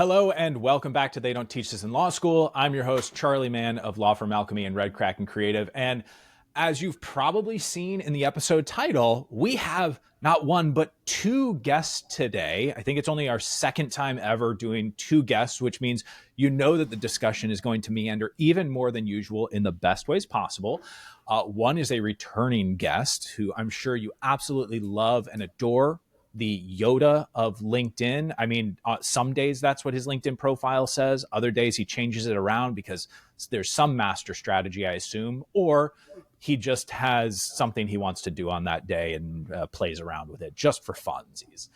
Hello and welcome back to They Don't Teach This in Law School. I'm your host, Charlie Mann of Law Firm Alchemy and Red Kraken Creative. And as you've probably seen in the episode title, we have not one, but two guests today. I think it's only our second time ever doing two guests, which means you know that the discussion is going to meander even more than usual in the best ways possible. One is a returning guest who I'm sure you absolutely love and adore, the Yoda of LinkedIn. I mean, some days that's what his LinkedIn profile says. Other days he changes it around because there's some master strategy, I assume, or he just has something he wants to do on that day and plays around with it just for funsies.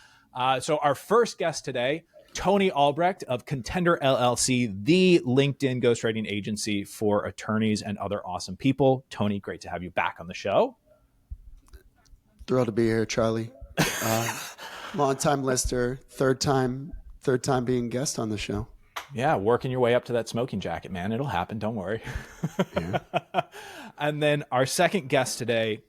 So our first guest today, Tony Albrecht of Contender LLC, the LinkedIn ghostwriting agency for attorneys and other awesome people. Tony, great to have you back on the show. Thrilled to be here, Charlie. Long-time listener, third time being guest on the show. Yeah, working your way up to that smoking jacket, man. It'll happen. Don't worry. Yeah. And then our second guest today,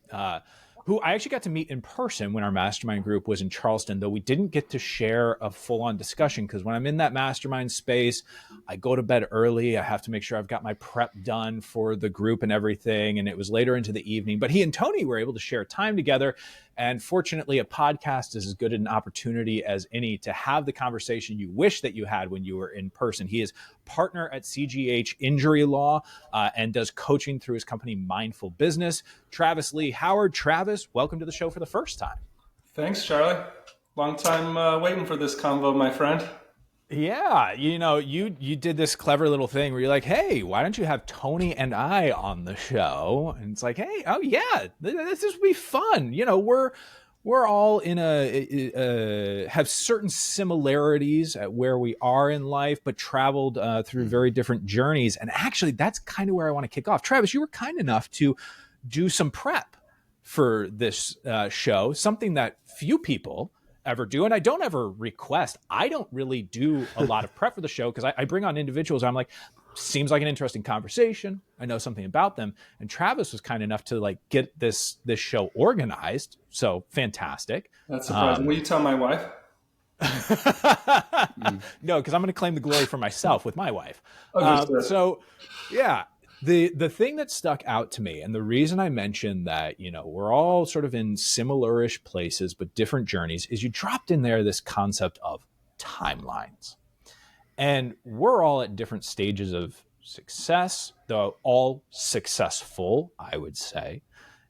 who I actually got to meet in person when our mastermind group was in Charleston, though we didn't get to share a full-on discussion because when I'm in that mastermind space, I go to bed early. I have to make sure I've got my prep done for the group and everything. And it was later into the evening, but he and Tony were able to share time together. And fortunately, a podcast is as good an opportunity as any to have the conversation you wish that you had when you were in person. He is partner at CGH Injury Law and does coaching through his company Mindful Business. Travis Lee Howard. Travis, welcome to the show for the first time. Thanks, Charlie. Long time waiting for this convo, my friend. Yeah, you know, you did this clever little thing where you're like, hey, why don't you have Tony and I on the show? And it's like, hey, oh yeah, this would be fun. You know, we're all in have certain similarities at where we are in life, but traveled through very different journeys. And actually, that's kind of where I want to kick off. Travis, you were kind enough to do some prep for this show, something that few people ever do. And I don't ever request. I don't really do a lot of prep for the show because I bring on individuals. I'm like, seems like an interesting conversation. I know something about them. And Travis was kind enough to like get this show organized. So fantastic. That's surprising. Will you tell my wife? No, because I'm going to claim the glory for myself with my wife. Sure. So yeah. The thing that stuck out to me, and the reason I mentioned that, you know, we're all sort of in similar-ish places, but different journeys, is you dropped in there this concept of timelines. And we're all at different stages of success, though all successful, I would say.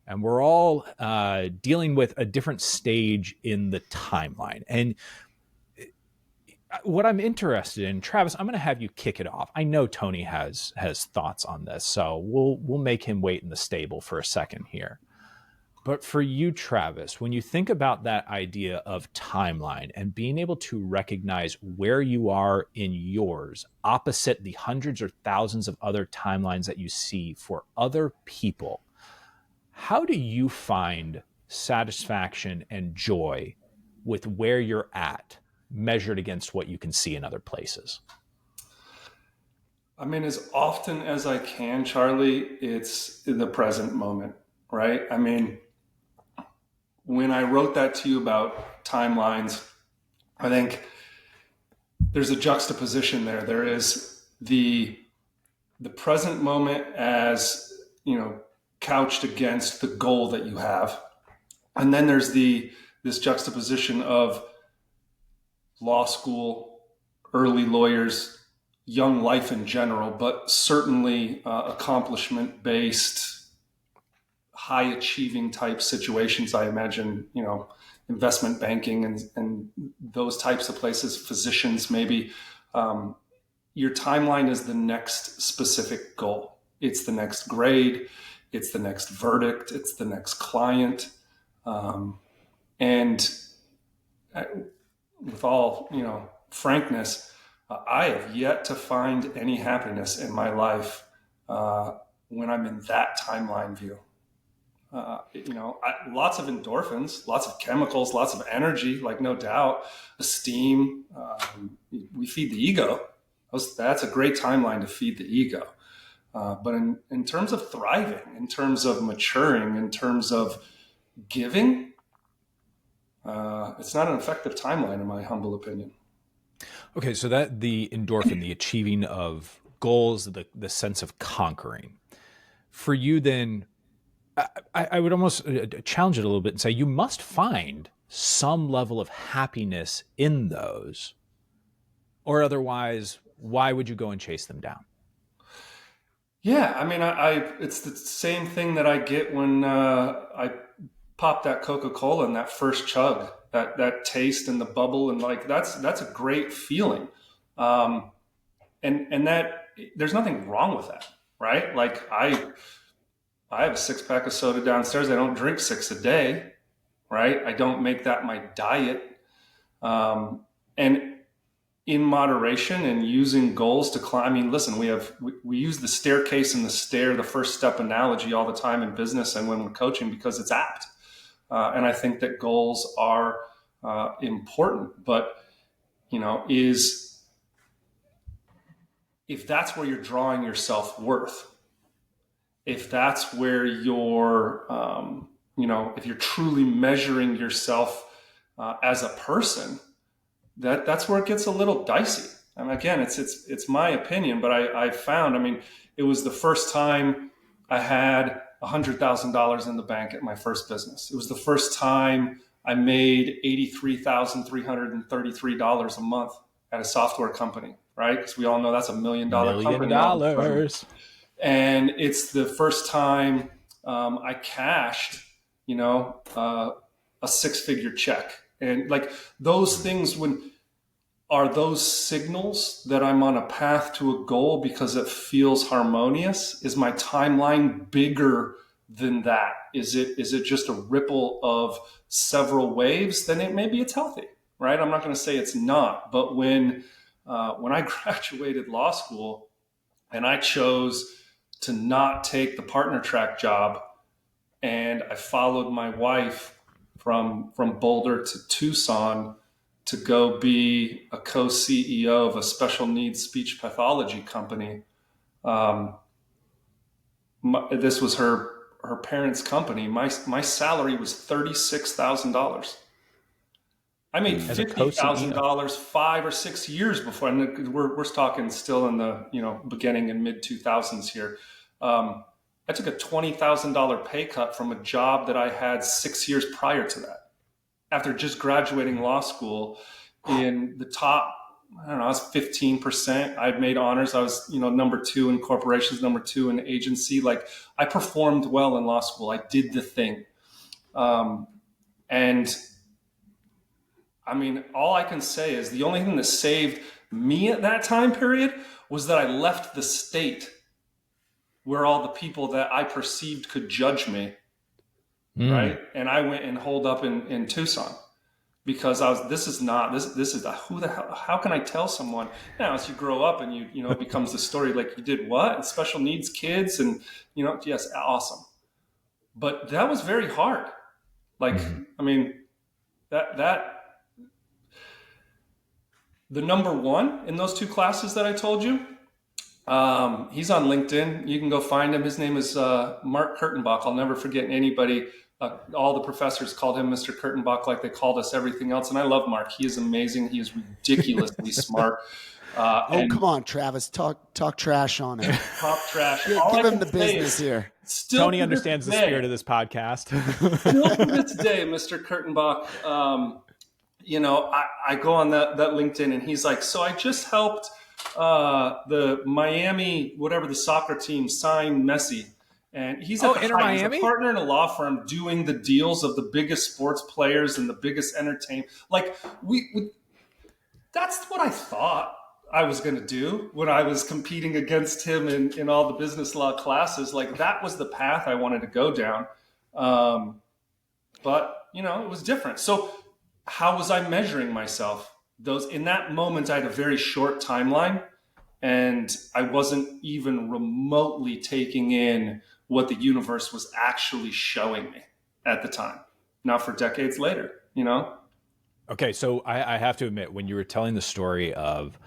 And we're all dealing with a different stage in the timeline. And what I'm interested in, Travis, I'm going to have you kick it off. I know Tony has thoughts on this, so we'll make him wait in the stable for a second here. But for you, Travis, when you think about that idea of timeline and being able to recognize where you are in yours opposite the hundreds or thousands of other timelines that you see for other people, how do you find satisfaction and joy with where you're at, measured against what you can see in other places? I mean, as often as I can, Charlie, it's in the present moment, right? I mean, when I wrote that to you about timelines, I think there's a juxtaposition there. There is the present moment as, you know, couched against the goal that you have. And then there's this juxtaposition of law school, early lawyers, young life in general, but certainly accomplishment-based, high-achieving type situations. I imagine, you know, investment banking and those types of places, physicians maybe. Your timeline is the next specific goal. It's the next grade. It's the next verdict. It's the next client. With all, you know, frankness, I have yet to find any happiness in my life when I'm in that timeline view. Lots of endorphins, lots of chemicals, lots of energy, like no doubt, esteem. We feed the ego. That's a great timeline to feed the ego. But in terms of thriving, in terms of maturing, in terms of giving, it's not an effective timeline, in my humble opinion. Okay, so that the endorphin, the achieving of goals, the sense of conquering. For you then, I would almost challenge it a little bit and say you must find some level of happiness in those, or otherwise, why would you go and chase them down? Yeah, I mean, it's the same thing that I get when I pop that Coca-Cola in that first chug, that taste and the bubble, and like that's a great feeling, um, and that there's nothing wrong with that, right? Like I have a six pack of soda downstairs. I don't drink six a day, right? I don't make that my diet, and in moderation and using goals to climb. I mean, listen, we use the staircase and the stair, the first step analogy all the time in business and when we're coaching because it's apt. And I think that goals are important, but is if that's where you're drawing your self-worth, if that's where you're, if you're truly measuring yourself as a person, that's where it gets a little dicey. And again, it's my opinion, but I found, I mean, it was the first time I had $100,000 in the bank at my first business. It was the first time I made $83,333 a month at a software company, right? Because we all know that's $1 million company. $1 million. And it's the first time I cashed, a six-figure check. And like those things, are those signals that I'm on a path to a goal because it feels harmonious? Is my timeline bigger than that? Is it just a ripple of several waves? Then maybe it's healthy, right? I'm not going to say it's not, but when I graduated law school and I chose to not take the partner track job, and I followed my wife from Boulder to Tucson to go be a co-CEO of a special needs speech pathology company. This was her parents' company. My salary was $36,000. I made $50,000 5 or 6 years before, and we're talking still in the beginning and mid 2000s here. I took a $20,000 pay cut from a job that I had 6 years prior to that. After just graduating law school, in the top, I was 15%. I'd made honors. I was, number 2 in corporations, number 2 in agency. Like I performed well in law school. I did the thing. And I mean, all I can say is the only thing that saved me at that time period was that I left the state where all the people that I perceived could judge me. Right. And I went and holed up in Tucson because this is who the hell, how can I tell someone now as you grow up and it becomes the story, like you did what? And special needs kids and, yes, awesome. But that was very hard. Like, I mean, that the number one in those 2 classes that I told you, he's on LinkedIn. You can go find him. His name is Mark Kurtenbach. I'll never forget anybody. All the professors called him Mr. Kurtenbach like they called us everything else. And I love Mark. He is amazing. He is ridiculously smart. Come on, Travis. Talk trash on him. Talk trash. Give him the business here. Tony understands the spirit of this podcast. Still to this day, Mr. Kurtenbach, I go on that LinkedIn and he's like, so I just helped the Miami, whatever the soccer team, sign Messi. And he's a partner in a law firm doing the deals of the biggest sports players and the biggest entertainment. Like that's what I thought I was going to do when I was competing against him in all the business law classes. Like that was the path I wanted to go down. But it was different. So how was I measuring myself? In that moment, I had a very short timeline and I wasn't even remotely taking in what the universe was actually showing me at the time. Now for decades later, Okay. So I have to admit, when you were telling the story of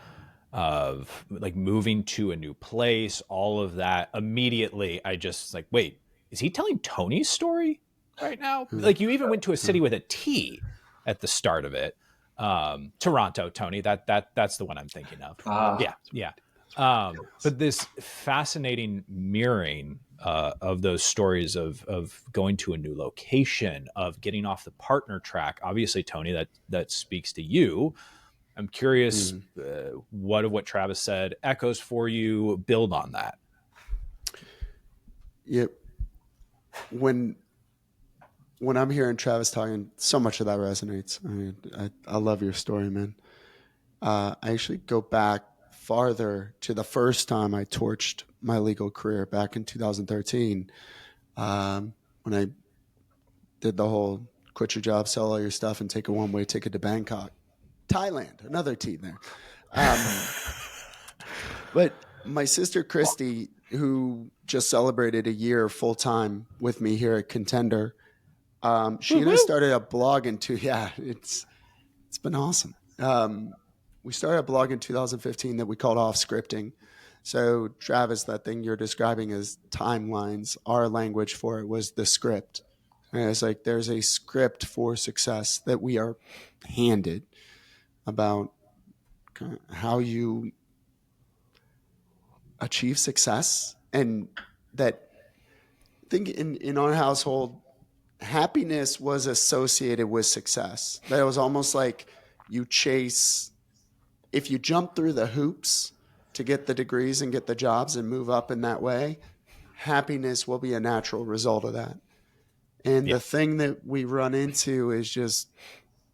like moving to a new place, all of that, immediately I just like, wait, is he telling Tony's story right now? Like you even went to a city with a T at the start of it. Toronto, Tony. That's the one I'm thinking of. Yeah. But this fascinating mirroring of those stories of going to a new location, of getting off the partner track. Obviously, Tony, that speaks to you. I'm curious what Travis said echoes for you. Build on that. Yep. When I'm hearing Travis talking, so much of that resonates. I mean, I love your story, man. I actually go back farther to the first time I torched my legal career back in 2013, when I did the whole quit your job, sell all your stuff, and take a one-way ticket to Bangkok, Thailand. Another T there. But my sister Christy, who just celebrated a year full time with me here at Contender, she and I started a blog it's been awesome. We started a blog in 2015 that we called Off Scripting. So Travis, that thing you're describing as timelines, our language for it was the script. And it's like there's a script for success that we are handed about how you achieve success. And that I think in our household, happiness was associated with success. That it was almost like you chase, if you jump through the hoops to get the degrees and get the jobs and move up in that way, happiness will be a natural result of that. And the thing that we run into is just,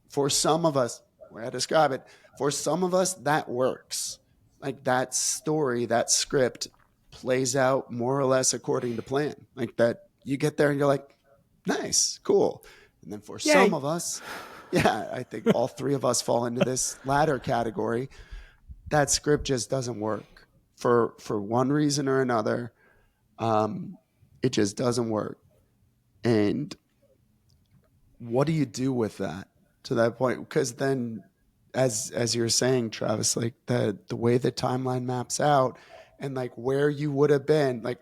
for some of us, the way I describe it, for some of us, that works. Like that story, that script plays out more or less according to plan. Like that, you get there and you're like, nice, cool. And then for some of us, I think all three of us fall into this latter category. That script just doesn't work for one reason or another. It just doesn't work. And what do you do with that to that point? Because then, as you're saying, Travis, like the way the timeline maps out and like where you would have been, like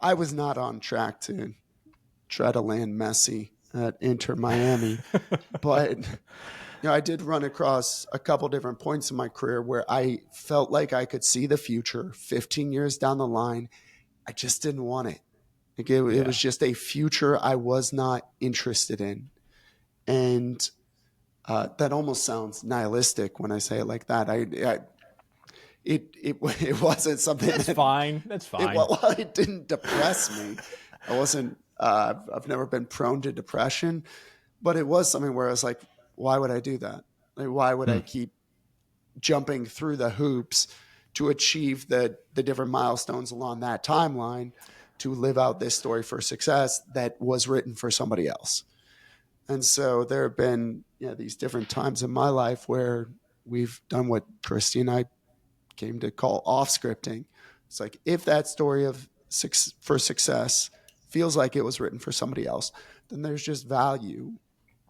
I was not on track to try to land Messi at Inter Miami, but I did run across a couple different points in my career where I felt like I could see the future 15 years down the line. I just didn't want it. Like it was just a future I was not interested in. And that almost sounds nihilistic when I say it like that. It wasn't something That's fine. It didn't depress me. I wasn't, I've never been prone to depression, but it was something where I was like, why would I do that? Like, why would I keep jumping through the hoops to achieve the different milestones along that timeline to live out this story for success that was written for somebody else? And so there have been these different times in my life where we've done what Christy and I came to call off scripting. It's like, if that story for success feels like it was written for somebody else, then there's just value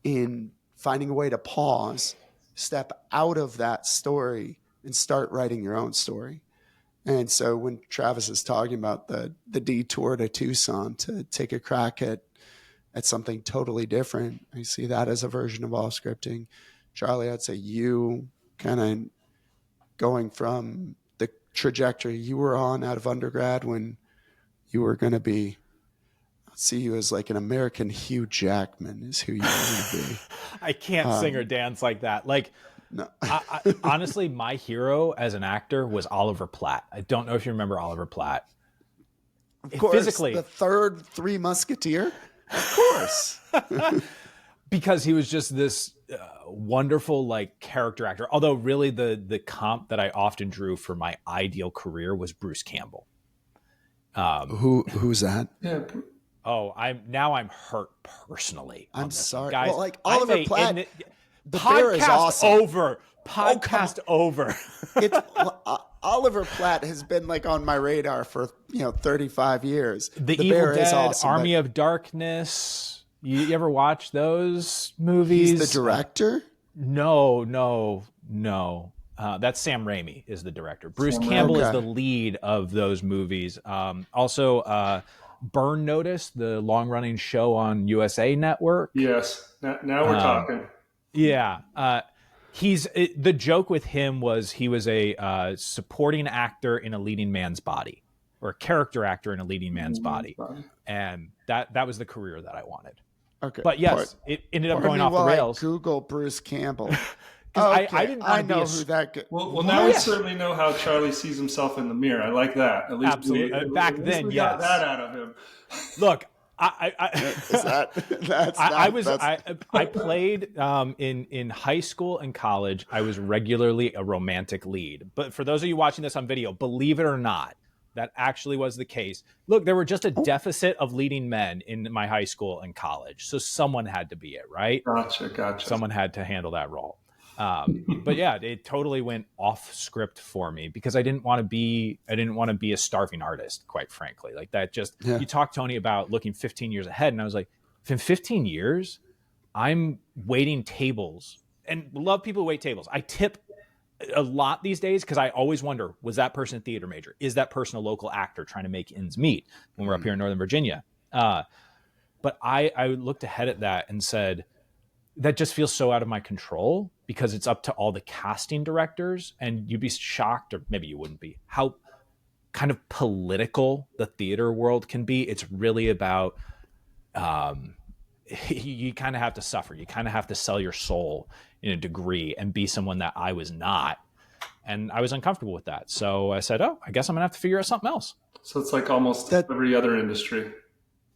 in finding a way to pause, step out of that story, and start writing your own story. And so when Travis is talking about the detour to Tucson to take a crack at something totally different, I see that as a version of off scripting. Charley, I'd say you kind of going from the trajectory you were on out of undergrad when you were going to be, I see you as like an American Hugh Jackman is who you want to be. I can't sing or dance like that. Like, no. I, honestly, my hero as an actor was Oliver Platt. I don't know if you remember Oliver Platt. Of course, physically, the third Three Musketeer. Of course. Because he was just this wonderful like character actor. Although really the comp that I often drew for my ideal career was Bruce Campbell. Who's that? Yeah. Oh, I'm hurt personally. I'm sorry. Guys, well, like Oliver Platt, the bear is podcast awesome. over. Podcast over. Oliver Platt has been like on my radar for 35 years. The Evil Bear is Dead, awesome, Army of Darkness. You ever watch those movies? He's the director? No. That's Sam Raimi is the director. Bruce Campbell is the lead of those movies. Also, Burn Notice, the long-running show on USA Network. Yes. Now we're talking. Yeah. The joke with him was he was a supporting actor in a leading man's body, or a character actor in a leading man's body. And that was the career that I wanted. Okay. But yes, it ended up going off the rails. I Google Bruce Campbell. I didn't want to be who that. Well, now we certainly know how Charley sees himself in the mirror. I like that. At least absolutely. Back then, we yes. got that out of him. Look, I played in high school and college. I was regularly a romantic lead. But for those of you watching this on video, believe it or not, that actually was the case. Look, there were just a deficit of leading men in my high school and college. So someone had to be it, right? Gotcha. Someone had to handle that role. But yeah, it totally went off script for me because I didn't want to be a starving artist, quite frankly. Like that you talked, Tony, about looking 15 years ahead. And I was like, in 15 years, I'm waiting tables, and love people who wait tables. I tip a lot these days because I always wonder, was that person a theater major? Is that person a local actor trying to make ends meet when we're up here in Northern Virginia? But I looked ahead at that and said, that just feels so out of my control because it's up to all the casting directors, and you'd be shocked, or maybe you wouldn't be, how kind of political the theater world can be. It's really about, you kind of have to suffer. You kind of have to sell your soul in a degree and be someone that I was not. And I was uncomfortable with that. So I said, I guess I'm gonna have to figure out something else. So it's like almost every other industry.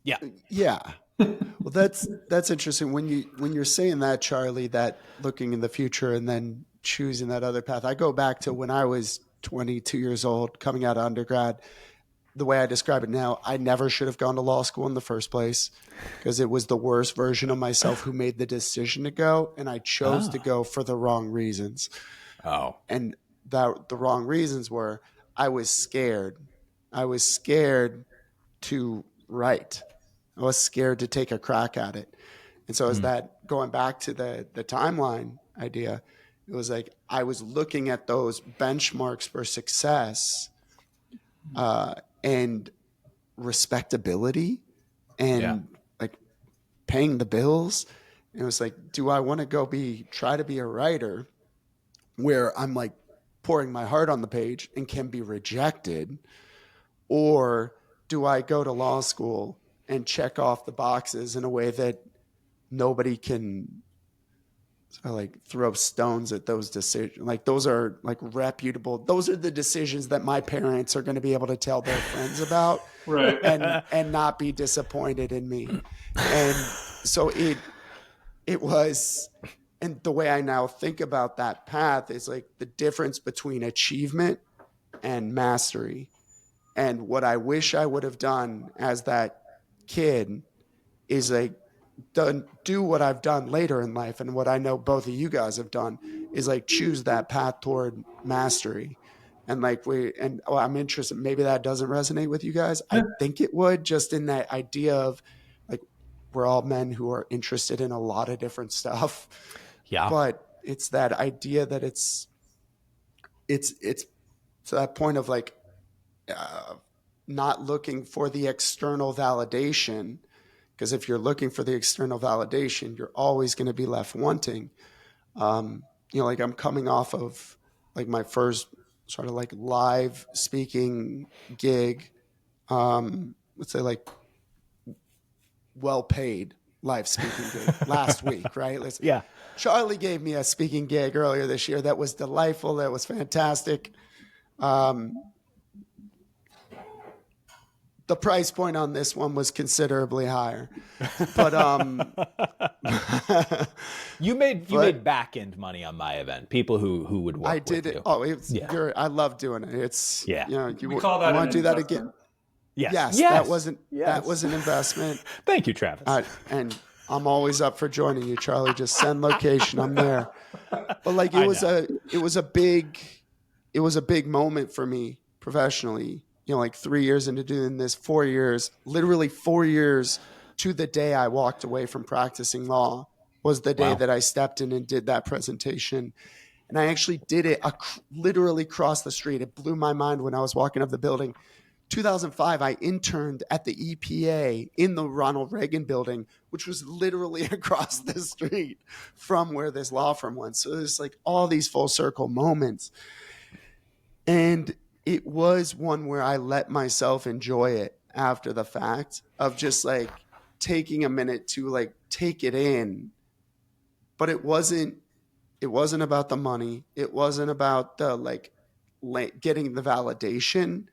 Yeah. Yeah. Well, that's interesting when you're saying that, Charley, that looking in the future and then choosing that other path. I go back to when I was 22 years old, coming out of undergrad. The way I describe it now, I never should have gone to law school in the first place because it was the worst version of myself who made the decision to go, and I chose to go for the wrong reasons. And the wrong reasons were I was scared. I was scared to write. I was scared to take a crack at it. And so as that, going back to the timeline idea, it was like I was looking at those benchmarks for success and respectability and like paying the bills. And it was like, do I want to go try to be a writer where I'm like pouring my heart on the page and can be rejected? Or do I go to law school and check off the boxes in a way that nobody can sort of like throw stones at those decisions? Like those are like reputable. Those are the decisions that my parents are going to be able to tell their friends about, right? And not be disappointed in me. And so it was, and the way I now think about that path is like the difference between achievement and mastery. And what I wish I would have done as that kid is like do what I've done later in life, and what I know both of you guys have done is like choose that path toward mastery. And like I'm interested, maybe that doesn't resonate with you guys. I think it would, just in that idea of like we're all men who are interested in a lot of different stuff. Yeah. But it's that idea that it's to that point of like not looking for the external validation, because if you're looking for the external validation, you're always going to be left wanting. Like I'm coming off of like my first sort of like live speaking gig, let's say like well-paid live speaking gig last week, right? Yeah. Charley gave me a speaking gig earlier this year that was delightful. That was fantastic. The price point on this one was considerably higher, but you made back end money on my event. People who would work. I did with it. You. Oh, I love doing it. It's we call that. Want to do that again? Yes. That was an investment. Thank you, Travis. And I'm always up for joining you, Charley. Just send location. I'm there. But like it was a big moment for me professionally. Like 3 years into doing this, 4 years, literally 4 years to the day I walked away from practicing law was the day that I stepped in and did that presentation. And I actually did it literally across the street. It blew my mind when I was walking up the building. 2005, I interned at the EPA in the Ronald Reagan building, which was literally across the street from where this law firm went. So there's like all these full circle moments. And it was one where I let myself enjoy it after the fact, of just like taking a minute to like take it in. But it wasn't about the money. It wasn't about the like getting the validation.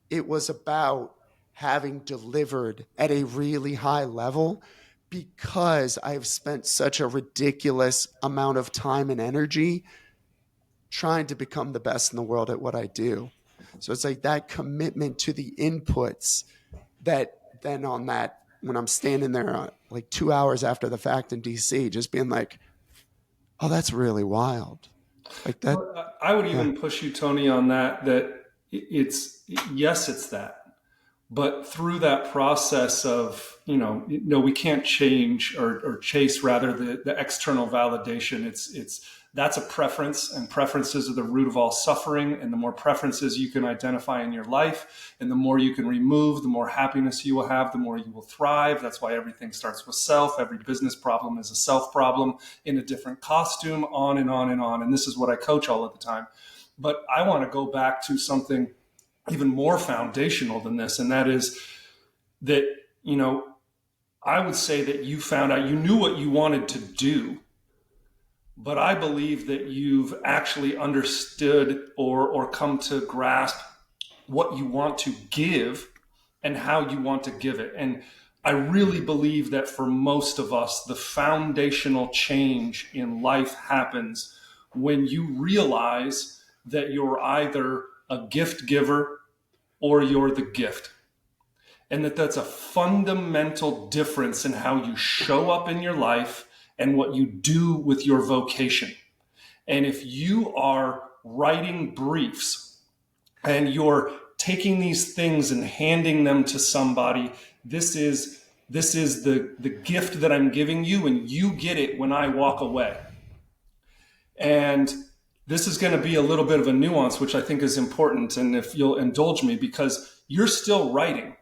It was about having delivered at a really high level, because I've spent such a ridiculous amount of time and energy trying to become the best in the world at what I do. So it's like that commitment to the inputs that then on that, when I'm standing there like 2 hours after the fact in DC, just being like, oh, that's really wild. Like that. I would even push you, Tony, on that it's that. But through that process of, we can't change or chase rather the external validation. That's a preference, and preferences are the root of all suffering. And the more preferences you can identify in your life, and the more you can remove, the more happiness you will have, the more you will thrive. That's why everything starts with self. Every business problem is a self problem in a different costume, on and on and on. And this is what I coach all of the time. But I want to go back to something even more foundational than this. And that is that, I would say that you found out, you knew what you wanted to do, but I believe that you've actually understood or come to grasp what you want to give and how you want to give it. And I really believe that for most of us, the foundational change in life happens when you realize that you're either a gift giver or you're the gift. And that's a fundamental difference in how you show up in your life and what you do with your vocation. And if you are writing briefs and you're taking these things and handing them to somebody, this is the gift that I'm giving you, and you get it when I walk away. And this is going to be a little bit of a nuance, which I think is important. And if you'll indulge me, because you're still writing.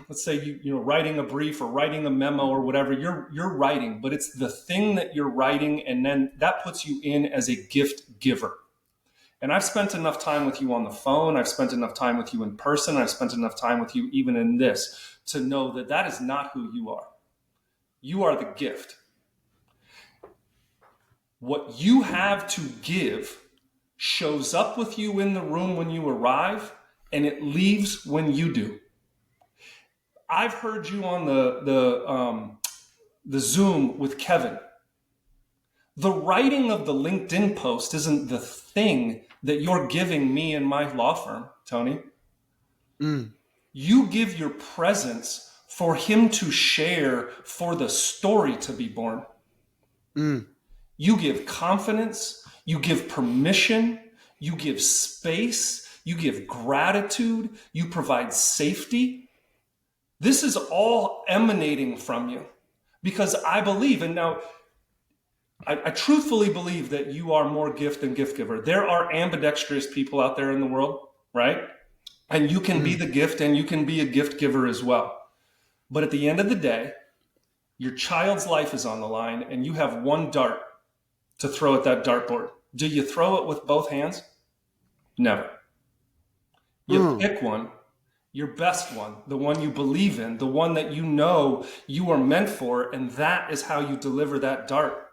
Let's say you're writing a brief or writing a memo or whatever, you're writing, but it's the thing that you're writing, and then that puts you in as a gift giver. And I've spent enough time with you on the phone, I've spent enough time with you in person, I've spent enough time with you even in this, to know that that is not who you are. You are the gift. What you have to give shows up with you in the room when you arrive, and it leaves when you do. I've heard you on the Zoom with Kevin. The writing of the LinkedIn post isn't the thing that you're giving me and my law firm, Tony. You give your presence for him to share, for the story to be born. You give confidence, you give permission, you give space, you give gratitude, you provide safety. This is all emanating from you, because I believe, and now I truthfully believe that you are more gift than gift giver. There are ambidextrous people out there in the world, right? And you can be the gift and you can be a gift giver as well. But at the end of the day, your child's life is on the line, and you have one dart to throw at that dartboard. Do you throw it with both hands? Never. You pick one. Your best one, the one you believe in, the one that you know you are meant for, and that is how you deliver that dart,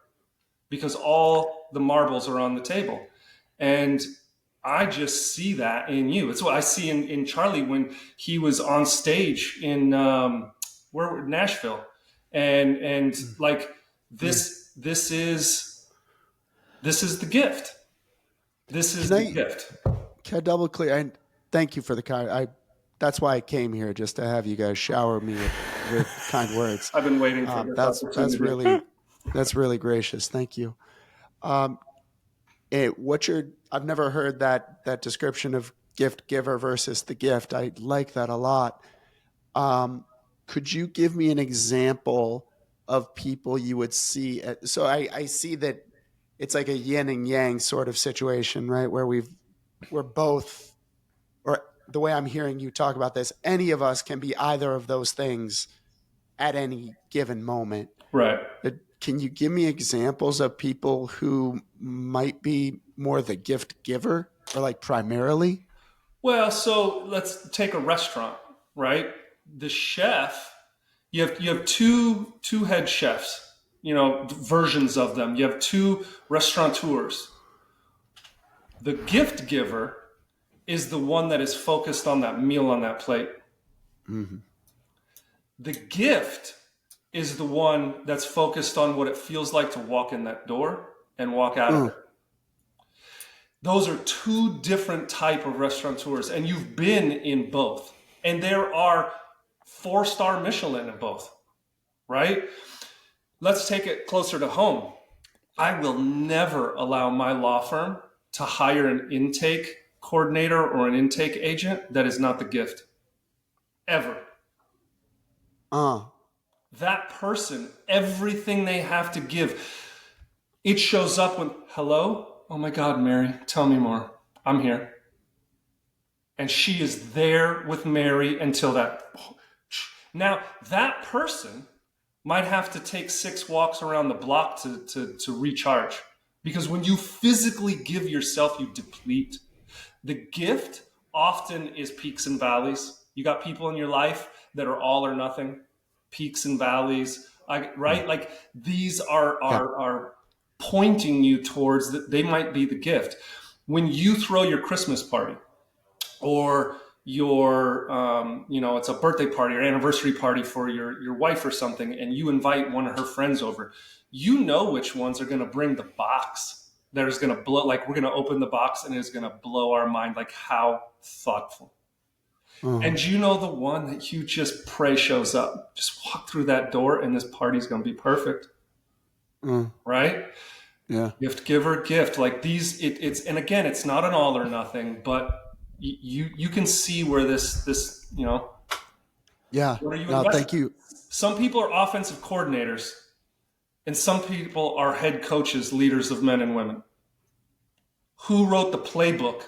because all the marbles are on the table. And I just see that in you. It's what I see in Charley when he was on stage in Nashville, and like this is the gift. This is the gift. Can I double clear? Thank you for the kind. That's why I came here, just to have you guys shower me with kind words. I've been waiting for this. That's really gracious. Thank you. I've never heard that description of gift giver versus the gift. I like that a lot. Could you give me an example of people you would see? So I see that it's like a yin and yang sort of situation, right? Where we're both, or the way I'm hearing you talk about this, any of us can be either of those things at any given moment. Right. Can you give me examples of people who might be more the gift giver or like primarily? Well, so let's take a restaurant, right? The chef, you have two head chefs, versions of them. You have two restaurateurs. The gift giver is the one that is focused on that meal on that plate. Mm-hmm. The gift is the one that's focused on what it feels like to walk in that door and walk out of it. Those are two different type of restaurateurs, and you've been in both. And there are 4-star Michelin in both, right? Let's take it closer to home. I will never allow my law firm to hire an intake coordinator or an intake agent that is not the gift. Ever. That person, everything they have to give, it shows up when, hello? Oh my God, Mary, tell me more. I'm here. And she is there with Mary until that. Now, that person might have to take 6 walks around the block to recharge. Because when you physically give yourself, you deplete. The gift often is peaks and valleys. You got people in your life that are all or nothing, peaks and valleys, right? Like these are pointing you towards that they might be the gift. When you throw your Christmas party or your, it's a birthday party or anniversary party for your wife or something, and you invite one of her friends over, you know which ones are going to bring the box that is going to blow, like we're going to open the box and it's going to blow our mind, like how thoughtful. And you know the one that you just pray shows up. Just walk through that door and this party's going to be perfect. Right? Yeah. Gift giver, gift. Like these, it's and again, it's not an all or nothing, but you can see where this. Yeah. What are you no, thank you. Some people are offensive coordinators, and some people are head coaches, leaders of men and women. Who wrote the playbook?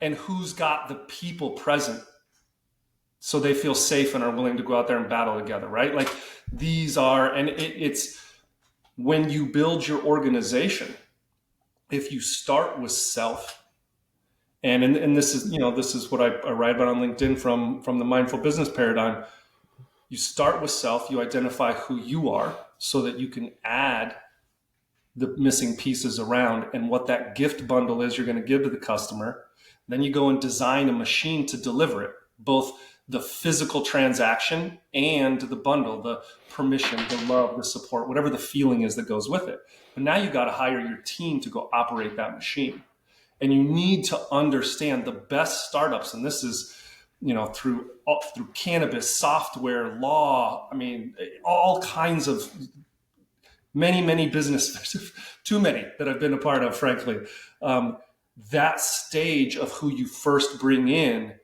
And who's got the people present so they feel safe and are willing to go out there and battle together, right? Like these are, and it's when you build your organization, if you start with self, and this is, this is what I write about on LinkedIn from the mindful business paradigm. You start with self, you identify who you are so that you can add the missing pieces around and what that gift bundle is you're going to give to the customer. Then you go and design a machine to deliver it, both the physical transaction and the bundle, the permission, the love, the support, whatever the feeling is that goes with it. But now you got to hire your team to go operate that machine. And you need to understand the best startups. And this is, through cannabis, software, law, all kinds of many businesses, too many that I've been a part of, frankly. That stage of who you first bring in,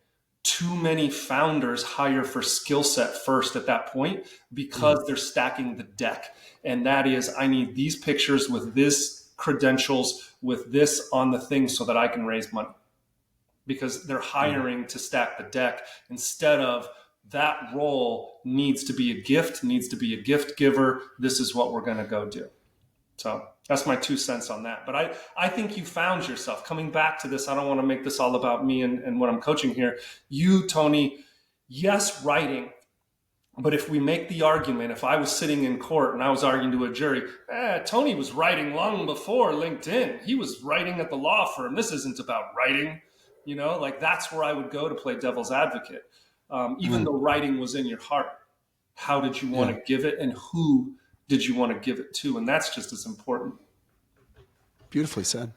too many founders hire for skill set first at that point because they're stacking the deck. And that is, I need these pictures with this credentials, with this on the thing so that I can raise money. Because they're hiring to stack the deck instead of that role needs to be a gift, needs to be a gift giver. This is what we're going to go do. So that's my 2 cents on that. But I think you found yourself coming back to this. I don't want to make this all about me and what I'm coaching here. You, Tony, yes, writing. But if we make the argument, if I was sitting in court and I was arguing to a jury, Tony was writing long before LinkedIn. He was writing at the law firm. This isn't about writing. Like that's where I would go to play devil's advocate. Even though writing was in your heart, how did you want to give it and who did you want to give it to? And that's just as important. Beautifully said.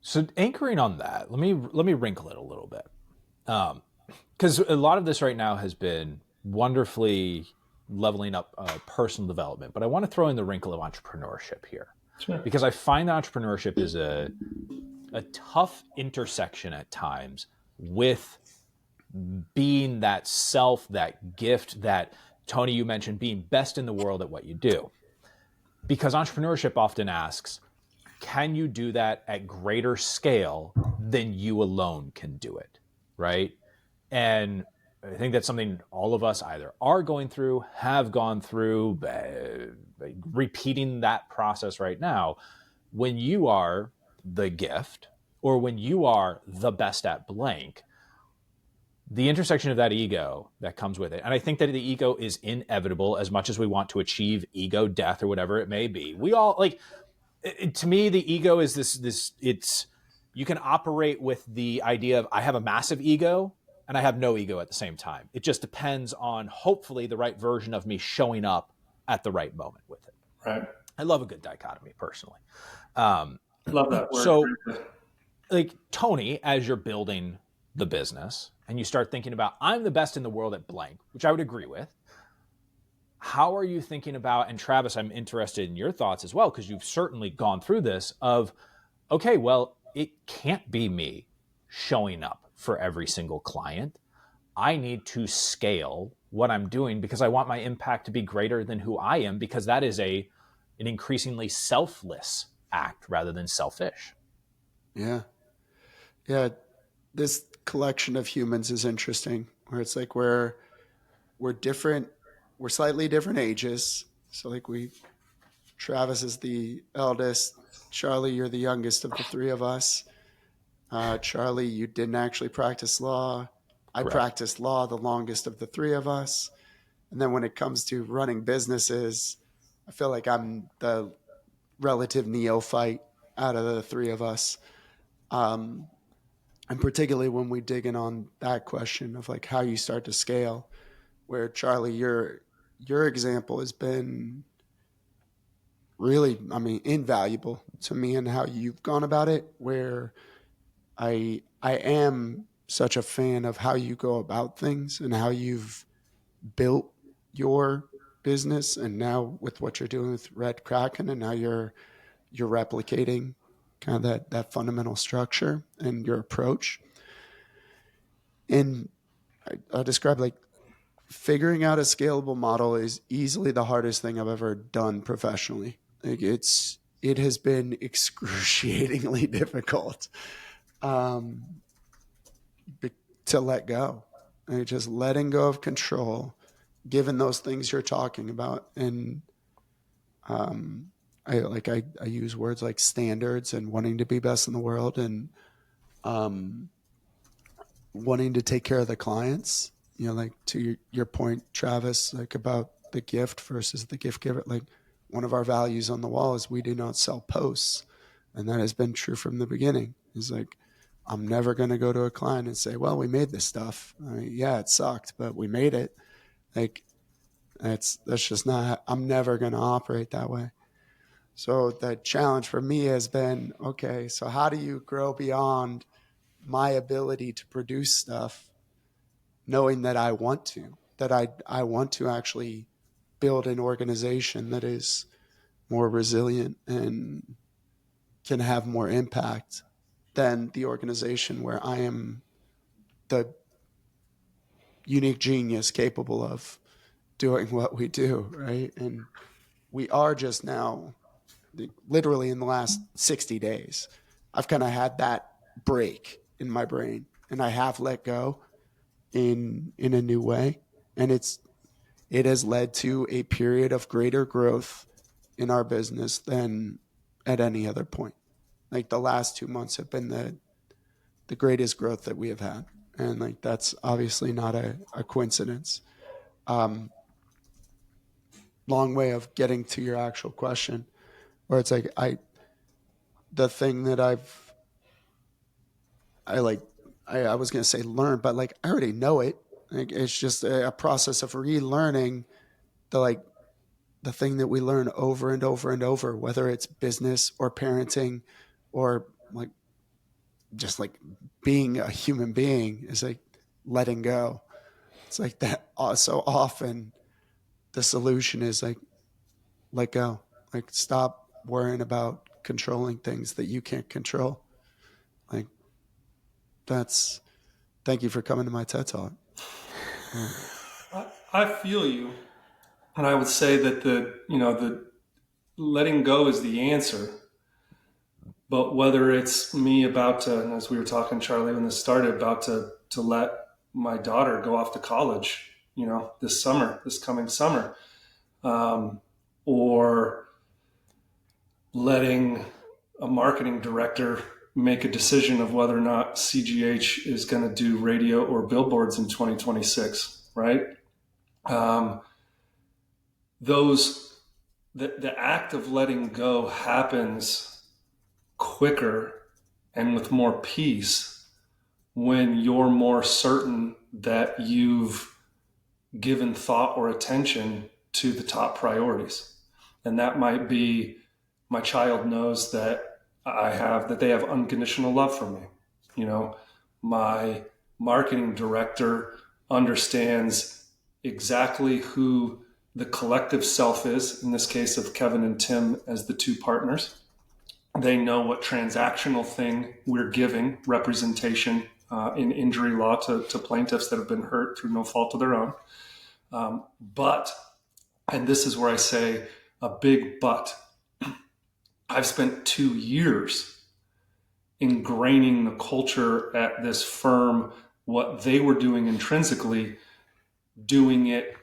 So anchoring on that, let me wrinkle it a little bit. Because a lot of this right now has been wonderfully leveling up personal development, but I want to throw in the wrinkle of entrepreneurship here. Sure. Because I find that entrepreneurship is a tough intersection at times with being that self, that gift, that Tony, you mentioned being best in the world at what you do. Because entrepreneurship often asks, can you do that at greater scale then you alone can do it, right? And I think that's something all of us either are going through, have gone through, repeating that process right now. When you are the gift, or when you are the best at blank, the intersection of that ego that comes with it. And I think that the ego is inevitable as much as we want to achieve ego death or whatever it may be. We all like, to me, the ego is it's, you can operate with the idea of I have a massive ego and I have no ego at the same time. It just depends on hopefully the right version of me showing up at the right moment with it. Right. I love a good dichotomy personally. Love that word. So like Tony, as you're building the business and you start thinking about, I'm the best in the world at blank, which I would agree with. How are you thinking about, and Travis, I'm interested in your thoughts as well, because you've certainly gone through this of, okay, well, it can't be me showing up for every single client. I need to scale what I'm doing because I want my impact to be greater than who I am, because that is an increasingly selfless act rather than selfish. Yeah. Yeah. This collection of humans is interesting, where it's like we're different, we're slightly different ages. So like Travis is the eldest. Charley, you're the youngest of the three of us. Charley, you didn't actually practice law. I Correct. practiced law the longest of the three of us. And then when it comes to running businesses, I feel like I'm the relative neophyte out of the three of us. And particularly when we dig in on that question of like how you start to scale, where Charley, your example has been really, I mean, invaluable to me and how you've gone about it, where I am such a fan of how you go about things and how you've built your business, and now with what you're doing with Red Kraken, and now you're replicating kind of that fundamental structure and your approach. And I'll describe like figuring out a scalable model is easily the hardest thing I've ever done professionally. Like it has been excruciatingly difficult to let go. And just letting go of control, given those things you're talking about. And I use words like standards and wanting to be best in the world, and wanting to take care of the clients, like to your point, Travis, like about the gift versus the gift giver. Like one of our values on the wall is we do not sell posts. And that has been true from the beginning. It's like, I'm never going to go to a client and say, well, we made this stuff. I mean, yeah, it sucked, but we made it. Like that's just not, I'm never going to operate that way. So the challenge for me has been, okay, so how do you grow beyond my ability to produce stuff, knowing that I want to actually build an organization that is more resilient and can have more impact than the organization where I am the unique genius capable of doing what we do, right? And we are just now, literally in the last 60 days, I've kind of had that break in my brain, and I have let go in a new way, and it has led to a period of greater growth in our business than at any other point. Like the last 2 months have been the greatest growth that we have had, and like that's obviously not a coincidence. Long way of getting to your actual question, where it's like the thing that I was going to say learn, but like I already know it. Like it's just a process of relearning the thing that we learn over and over and over, whether it's business or parenting or like just like being a human being, is like letting go. It's like that. So often the solution is like, let go, like stop worrying about controlling things that you can't control. Like thank you for coming to my TED Talk. I feel you. And I would say that the letting go is the answer. But whether it's me about to, and as we were talking, Charlie, when this started, about to let my daughter go off to college, this coming summer, or letting a marketing director make a decision of whether or not CGH is going to do radio or billboards in 2026, right? The act of letting go happens quicker and with more peace when you're more certain that you've given thought or attention to the top priorities. And that might be, my child knows that they have unconditional love for me. My marketing director understands exactly who the collective self is, in this case of Kevin and Tim as the two partners. They know what transactional thing we're giving representation in injury law to plaintiffs that have been hurt through no fault of their own. But, and this is where I say a big but, I've spent 2 years ingraining the culture at this firm, what they were doing intrinsically, doing it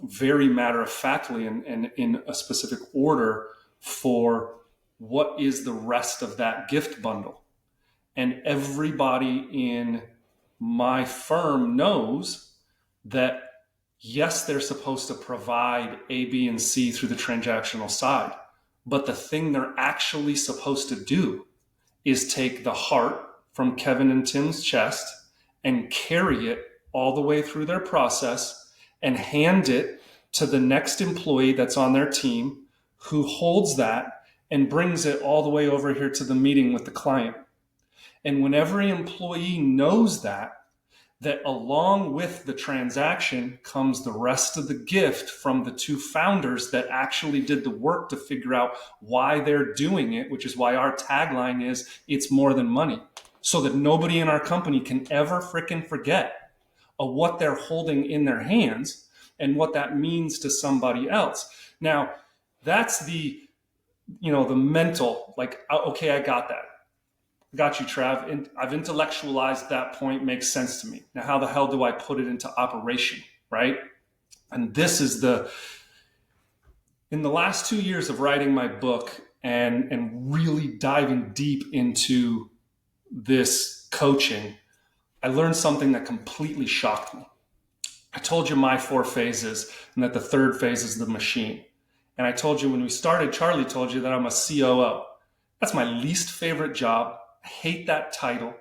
very matter-of-factly and in a specific order for what is the rest of that gift bundle. And everybody in my firm knows that, yes, they're supposed to provide A, B, and C through the transactional side. But the thing they're actually supposed to do is take the heart from Kevin and Tim's chest and carry it all the way through their process and hand it to the next employee that's on their team, who holds that and brings it all the way over here to the meeting with the client. And when every employee knows that along with the transaction comes the rest of the gift from the two founders that actually did the work to figure out why they're doing it, which is why our tagline is, it's more than money, so that nobody in our company can ever freaking forget of what they're holding in their hands and what that means to somebody else. Now, that's the mental, like, okay, I got that. Got you, Trav. And I've intellectualized that point. Makes sense to me. Now, how the hell do I put it into operation, right? And this is in the last 2 years of writing my book and really diving deep into this coaching, I learned something that completely shocked me. I told you my 4 phases and that the third phase is the machine. And I told you when we started, Charlie told you that I'm a COO. That's my least favorite job. I hate that title.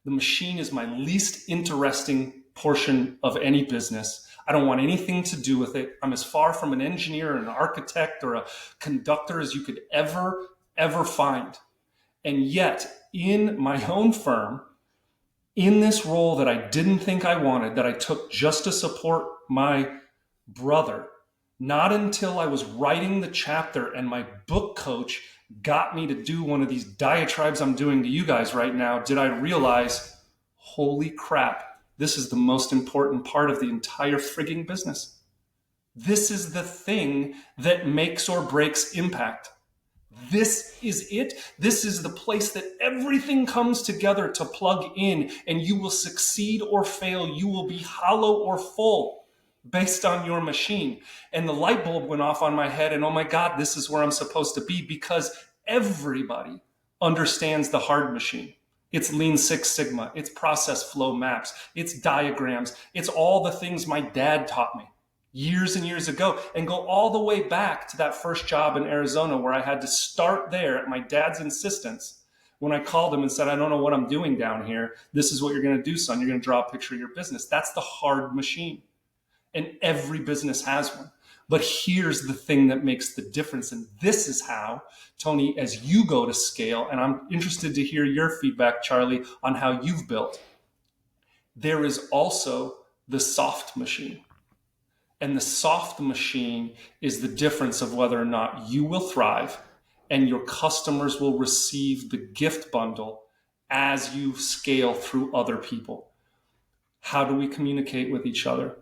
The machine is my least interesting portion of any business. I don't want anything to do with it. I'm as far from an engineer, an architect, or a conductor as you could ever find. And yet, in my own firm, in this role that I didn't think I wanted, that I took just to support my brother, not until I was writing the chapter and my book coach got me to do one of these diatribes I'm doing to you guys right now, did I realize, holy crap, this is the most important part of the entire frigging business. This is the thing that makes or breaks impact. This is it. This is the place that everything comes together to plug in, and you will succeed or fail. You will be hollow or full based on your machine. And the light bulb went off on my head, and oh my God, this is where I'm supposed to be, because everybody understands the hard machine. It's Lean Six Sigma, it's process flow maps, it's diagrams, it's all the things my dad taught me years and years ago, and go all the way back to that first job in Arizona where I had to start there at my dad's insistence. When I called him and said, I don't know what I'm doing down here. This is what you're going to do, son. You're going to draw a picture of your business. That's the hard machine. And every business has one. But here's the thing that makes the difference. And this is how, Tony, as you go to scale, and I'm interested to hear your feedback, Charlie, on how you've built. There is also the soft machine. And the soft machine is the difference of whether or not you will thrive and your customers will receive the gift bundle as you scale through other people. How do we communicate with each other?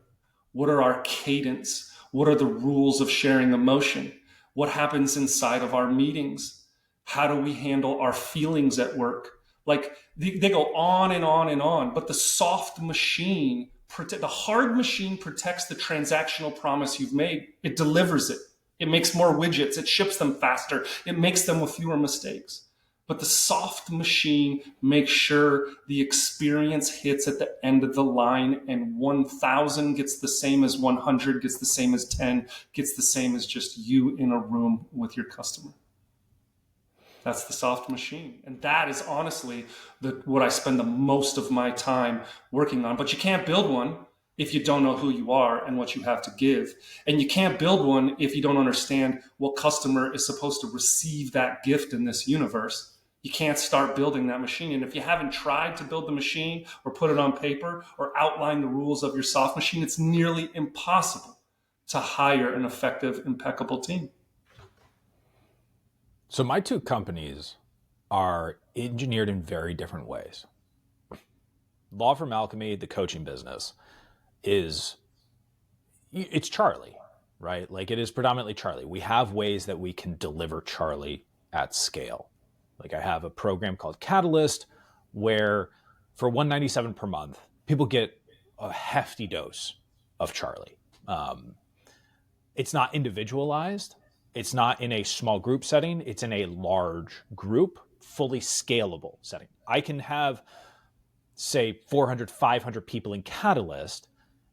What are our cadence? What are the rules of sharing emotion? What happens inside of our meetings? How do we handle our feelings at work? Like they go on and on and on, but the soft machine, the hard machine protects the transactional promise you've made. It delivers it. It makes more widgets. It ships them faster. It makes them with fewer mistakes. But the soft machine makes sure the experience hits at the end of the line, and 1,000 gets the same as 100, gets the same as 10, gets the same as just you in a room with your customer. That's the soft machine. And that is honestly what I spend the most of my time working on. But you can't build one if you don't know who you are and what you have to give. And you can't build one if you don't understand what customer is supposed to receive that gift in this universe. You can't start building that machine. And if you haven't tried to build the machine or put it on paper or outline the rules of your soft machine, it's nearly impossible to hire an effective, impeccable team. So my two companies are engineered in very different ways. Law Firm Alchemy, the coaching business, it's Charley, right? Like it is predominantly Charley. We have ways that we can deliver Charley at scale. Like I have a program called Catalyst where for $197 per month, people get a hefty dose of Charley. It's not individualized. It's not in a small group setting. It's in a large group, fully scalable setting. I can have, say, 400, 500 people in Catalyst,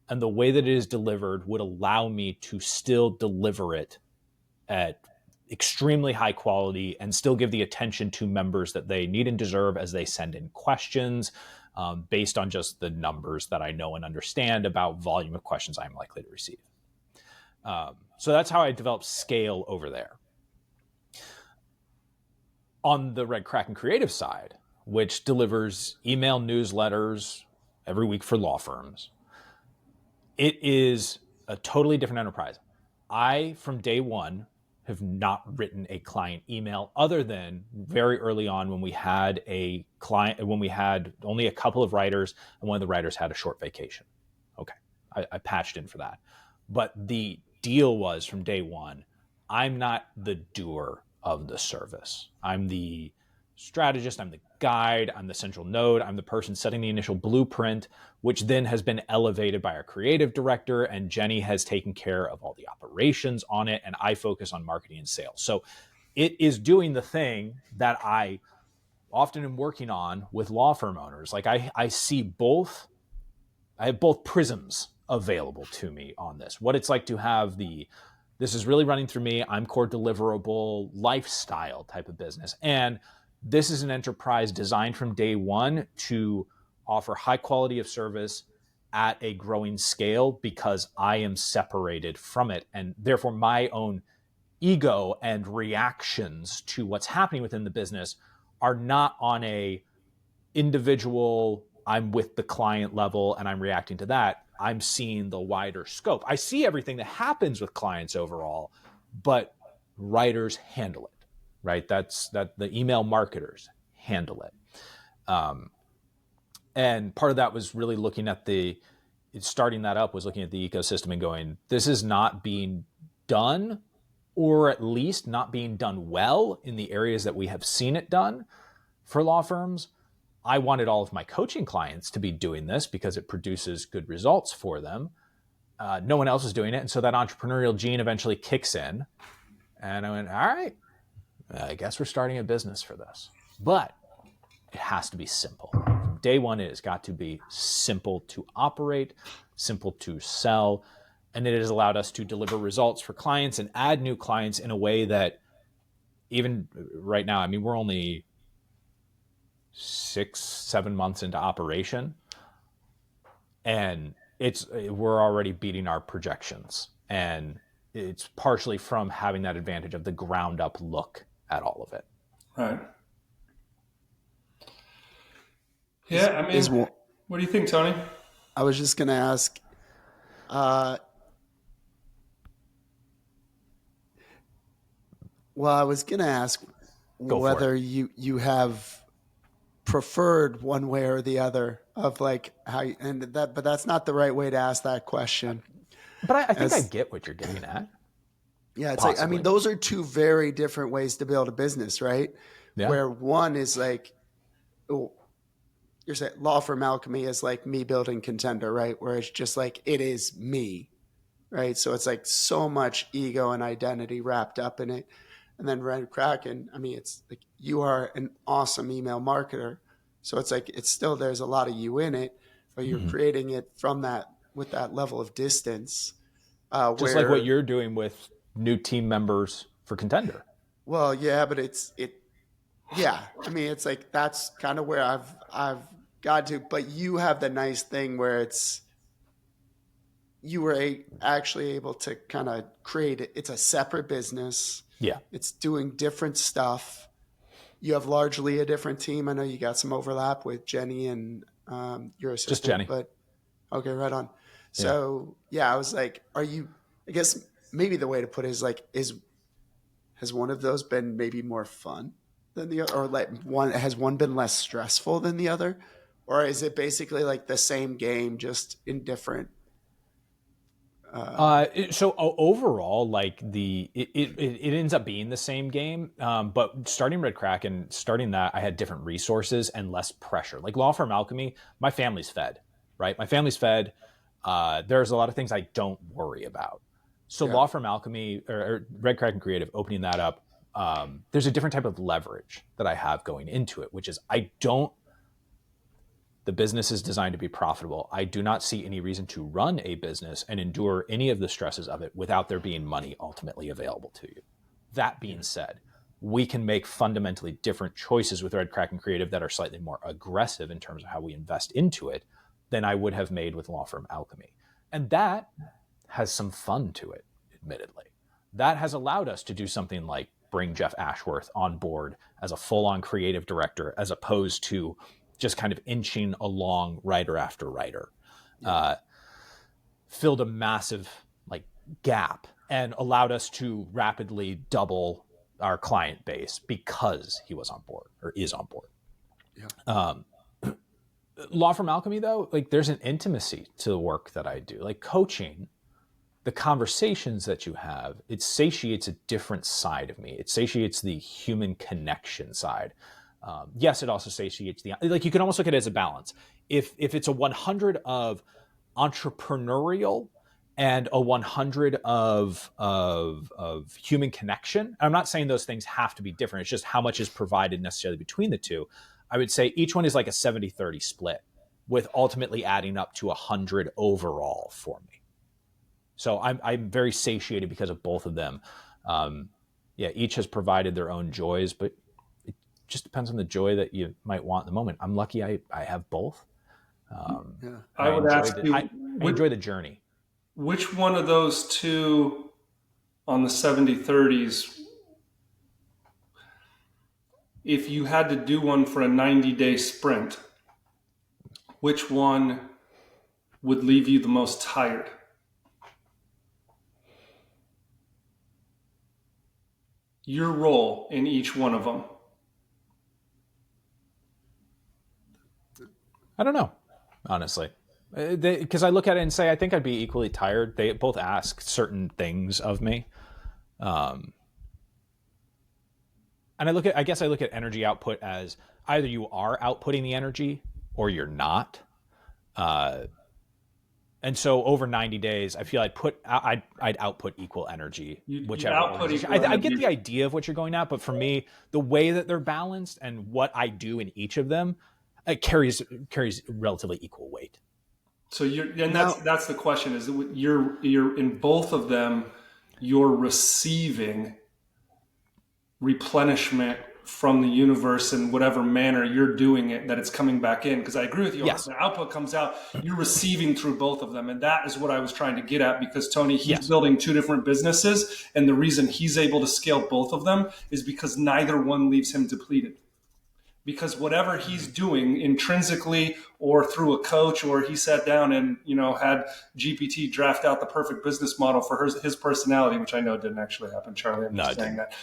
and the way that it is delivered would allow me to still deliver it at extremely high quality and still give the attention to members that they need and deserve as they send in questions based on just the numbers that I know and understand about volume of questions I'm likely to receive. So that's how I develop scale over there. On the Red Kraken Creative side, which delivers email newsletters every week for law firms, it is a totally different enterprise. I, from day one, have not written a client email other than very early on when we had a client, when we had only a couple of writers and one of the writers had a short vacation. Okay, I patched in for that. But the deal was from day one, I'm not the doer of the service. I'm the strategist, I'm the guide, I'm the central node, I'm the person setting the initial blueprint, which then has been elevated by our creative director, and Jenny has taken care of all the operations on it, and I focus on marketing and sales. So it is doing the thing that I often am working on with law firm owners. Like I see both, I have both prisms available to me on this. What it's like to have this is really running through me, I'm core deliverable lifestyle type of business. And this is an enterprise designed from day one to offer high quality of service at a growing scale because I am separated from it. And therefore my own ego and reactions to what's happening within the business are not on a individual, I'm with the client level and I'm reacting to that. I'm seeing the wider scope. I see everything that happens with clients overall, but writers handle it, right? That the email marketers handle it. And part of that was really looking at starting that up was looking at the ecosystem and going, this is not being done, or at least not being done well in the areas that we have seen it done for law firms. I wanted all of my coaching clients to be doing this because it produces good results for them. No one else is doing it. And so that entrepreneurial gene eventually kicks in. And I went, all right, I guess we're starting a business for this. But it has to be simple. From day one, it has got to be simple to operate, simple to sell. And it has allowed us to deliver results for clients and add new clients in a way that even right now, I mean, we're only 6-7 months into operation, and we're already beating our projections, and it's partially from having that advantage of the ground up look at all of it. Right. Yeah, I mean, what do you think, Tony? I was just going to ask, whether you have preferred one way or the other of like how, but that's not the right way to ask that question. But I think I get what you're getting at. Yeah, it's like, I possibly. mean, those are two very different ways to build a business, right? Yeah. Where one is like, oh, you're saying law firm alchemy is like me building Contender, right? Where it's just like, it is me, right? So it's like so much ego and identity wrapped up in it. And then Red Kraken, I mean, it's like you are an awesome email marketer. So it's like, it's still, there's a lot of you in it, but you're creating it from that, with that level of distance. Just like what you're doing with new team members for Contender. Well, yeah, but yeah. I mean, it's like, that's kind of where I've got to, but you have the nice thing where you were actually able to kind of create it. It's a separate business. Yeah. It's doing different stuff. You have largely a different team. I know you got some overlap with Jenny and your assistant. Just Jenny. But okay, right on. So yeah, I was like, I guess maybe the way to put it is like, has one of those been maybe more fun than the other, or like has one been less stressful than the other? Or is it basically like the same game, just in different? So overall, like it ends up being the same game. But starting Red Kraken, starting that, I had different resources and less pressure. Like Law Firm Alchemy, my family's fed, right? My family's fed. There's a lot of things I don't worry about. So Law Firm Alchemy or Red Kraken Creative, opening that up, there's a different type of leverage that I have going into it, which is the business is designed to be profitable. I do not see any reason to run a business and endure any of the stresses of it without there being money ultimately available to you. That being said, we can make fundamentally different choices with Red Kraken Creative that are slightly more aggressive in terms of how we invest into it than I would have made with Law Firm Alchemy. And that has some fun to it, admittedly. That has allowed us to do something like bring Jeff Ashworth on board as a full-on creative director, as opposed to just kind of inching along writer after writer. Filled a massive gap and allowed us to rapidly double our client base because he was on board or is on board. Law Firm Alchemy, though, there's an intimacy to the work that I do. Like coaching, the conversations that you have, it satiates a different side of me. It satiates the human connection side. Yes, it also satiates you can almost look at it as a balance. If it's a 100 of entrepreneurial and a 100 of human connection, I'm not saying those things have to be different. It's just how much is provided necessarily between the two. I would say each one is like a 70-30 split, with ultimately adding up to 100 overall for me. So I'm very satiated because of both of them. Each has provided their own joys, but it just depends on the joy that you might want in the moment. I'm lucky I have both. I would ask you, I enjoy the journey. Which one of those two on the 70-30s, if you had to do one for a 90-day sprint, which one would leave you the most tired? Your role in each one of them. I don't know, honestly. Because I look at it and say, I think I'd be equally tired. They both ask certain things of me. And I guess I look at energy output as either you are outputting the energy or you're not. And so over 90 days, I feel I'd output equal energy, whichever. I get the idea of what you're going at, but for me, the way that they're balanced and what I do in each of them, it carries relatively equal weight. So that's the question: is that you're in both of them, you're receiving replenishment from the universe in whatever manner you're doing it, that it's coming back in. Because I agree with you. Yes. The output comes out, you're receiving through both of them. And that is what I was trying to get at, because Tony, he's building two different businesses. And the reason he's able to scale both of them is because neither one leaves him depleted. Because whatever he's doing intrinsically or through a coach, or he sat down and, had GPT draft out the perfect business model for his personality, which I know didn't actually happen, Charlie. I'm just saying that.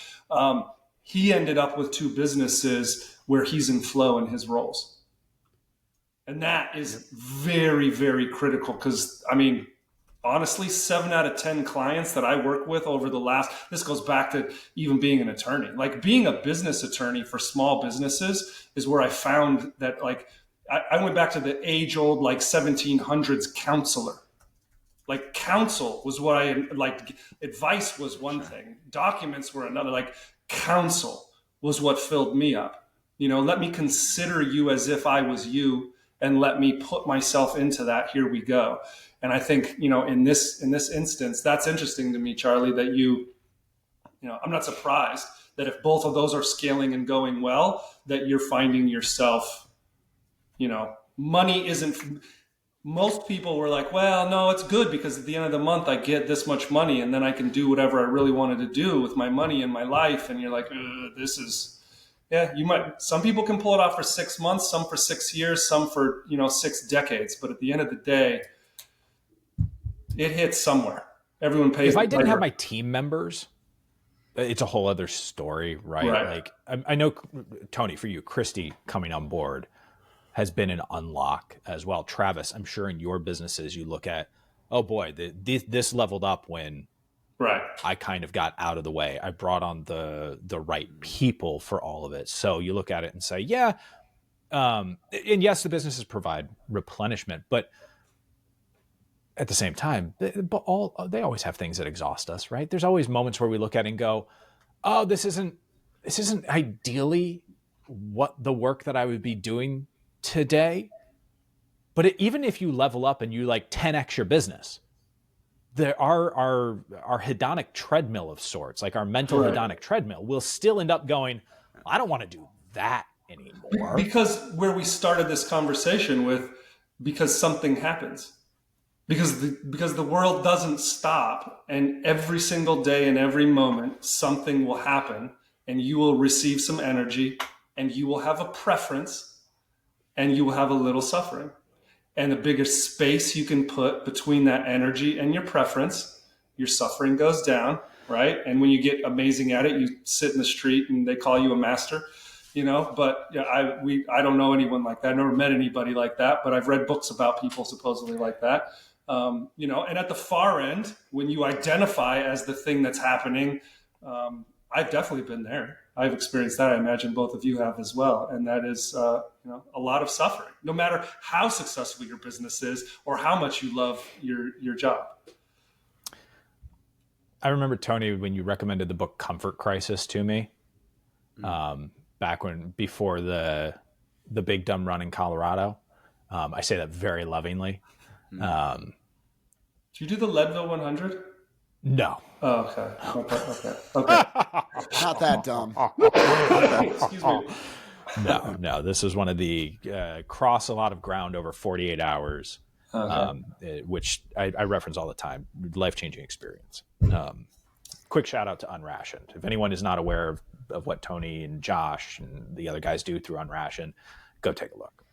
He ended up with two businesses where he's in flow in his roles. And that is very, very critical, because, honestly, 7 out of 10 clients that I work with over the last, this goes back to even being an attorney, like being a business attorney for small businesses is where I found that like, I went back to the age old, like 1700s counselor. Like counsel was what I like. Advice was one thing. Documents were another. Like counsel was what filled me up. Let me consider you as if I was you and let me put myself into that. Here we go. And I think, in this instance, that's interesting to me, Charlie, that I'm not surprised that if both of those are scaling and going well, that you're finding yourself, money isn't, most people were like, well, no, it's good because at the end of the month, I get this much money and then I can do whatever I really wanted to do with my money in my life. And you're like, this is, yeah, some people can pull it off for 6 months, some for 6 years, some for, 6 decades. But at the end of the day, it hits somewhere. Everyone pays. If I didn't have my team members, it's a whole other story, right? Like I know, Tony, for you, Christy coming on board has been an unlock as well. Travis, I'm sure in your businesses you look at, oh boy, this leveled up when I kind of got out of the way. I brought on the right people for all of it. So you look at it and say, yeah, and yes, the businesses provide replenishment, but at the same time, they always have things that exhaust us, right? There's always moments where we look at it and go, oh, this isn't ideally what the work that I would be doing today. But even if you level up and you like 10x your business, there are our hedonic treadmill of sorts, like our mental hedonic treadmill, will still end up going, I don't want to do that anymore. Because where we started this conversation with, because something happens. Because the world doesn't stop, and every single day and every moment something will happen and you will receive some energy and you will have a preference and you will have a little suffering. And the bigger space you can put between that energy and your preference, your suffering goes down, right? And when you get amazing at it, you sit in the street and they call you a master, but I don't know anyone like that. I've never met anybody like that, but I've read books about people supposedly like that. And at the far end, when you identify as the thing that's happening, I've definitely been there. I've experienced that. I imagine both of you have as well. And that is, a lot of suffering, no matter how successful your business is or how much you love your job. I remember, Tony, when you recommended the book Comfort Crisis to me, before the big dumb run in Colorado. I say that very lovingly. Did you do the Leadville 100? No. Oh, okay. Not that dumb. Excuse me. No. This is one of the cross a lot of ground over 48 hours, which I reference all the time. Life-changing experience. Quick shout out to Unrationed. If anyone is not aware of what Tony and Josh and the other guys do through Unrationed, go take a look.